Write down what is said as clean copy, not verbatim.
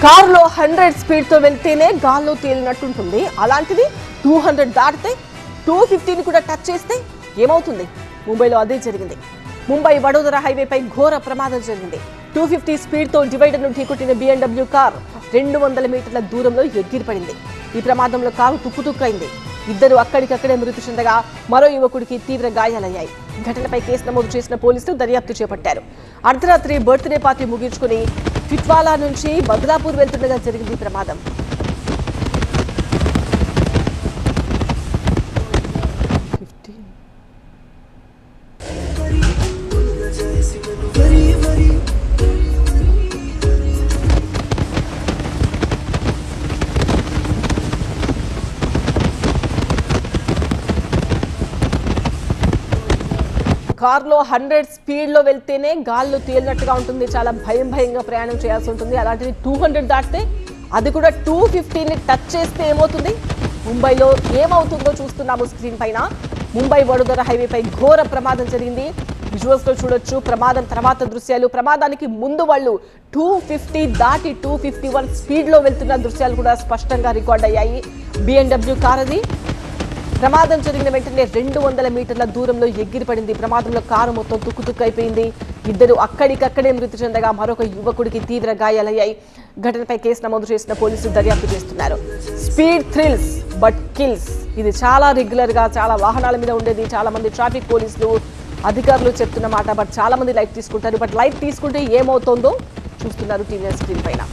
కారులో 100 స్పీడ్ తో వెళ్తేనే గాల్లో తేలినట్టుంటుంది. అలాంటిది 200 దాటితే 250ని కూడా టచ్ చేస్తే ఏమవుతుంది? ముంబైలో అదే జరిగింది. ముంబై వడోదర హైవేపై ఘోర ప్రమాదం జరిగింది. 250 స్పీడ్ తో డివైడర్ ను ఢీకొట్టిన BMW కార్ 200 మీటర్ల దూరంలో ఎగిరిపడింది. ఈ ప్రమాదంలో కారు తుక్కుతుక్కైంది. ఇద్దరు అక్కడికక్కడే మృతి చెందగా మరో యువకుడికి తీవ్ర గాయాలయ్యాయి. ఘటనపై కేసు నమోదు చేసిన పోలీసులు దర్యాప్తు చేపట్టారు. అర్ధరాత్రి బర్త్డే పార్టీ ముగించుకుని ఫిట్వాలా నుంచి బద్లాపూర్ వెళ్తుండగా జరిగింది ఈ ప్రమాదం. కారులో 100 స్పీడ్ లో వెళ్తేనే గాల్లో తేలినట్టుగా ఉంటుంది. చాలా భయంగా ప్రయాణం చేయాల్సి ఉంటుంది. అలాంటిది 200 దాటితే, అది కూడా 250ని టచ్ చేస్తే ఏమవుతుంది? ముంబైలో ఏమవుతుందో చూస్తున్నాము స్క్రీన్ పైన. ముంబై వడోదర హైవేపై ఘోర ప్రమాదం జరిగింది. విజువల్స్ లో చూడొచ్చు ప్రమాదం తర్వాత దృశ్యాలు. ప్రమాదానికి ముందు వాళ్ళు 250 దాటి 251 స్పీడ్ లో వెళ్తున్న దృశ్యాలు కూడా స్పష్టంగా రికార్డ్ అయ్యాయి. BMW కార్ అది. ప్రమాదం జరిగిన వెంటనే 200 మీటర్ల దూరంలో ఎగిరిపడింది. ప్రమాదంలో కారు మొత్తం తుక్కుతుక్కైపోయింది. ఇద్దరు అక్కడికక్కడే మృతి చెందగా మరొక యువకుడికి తీవ్ర గాయాలయ్యాయి. ఘటనపై కేసు నమోదు చేసిన పోలీసులు దర్యాప్తు చేస్తున్నారు. స్పీడ్ థ్రిల్స్ బట్ కిల్స్, ఇది చాలా రెగ్యులర్ గా చాలా వాహనాల మీద ఉండేది. చాలా మంది ట్రాఫిక్ పోలీసులు అధికారులు చెప్తున్న మాట. బట్ చాలా మంది లైట్ తీసుకుంటారు. బట్ లైట్ తీసుకుంటే ఏమవుతుందో చూస్తున్నారు టీవీ స్క్రీన్ పైన.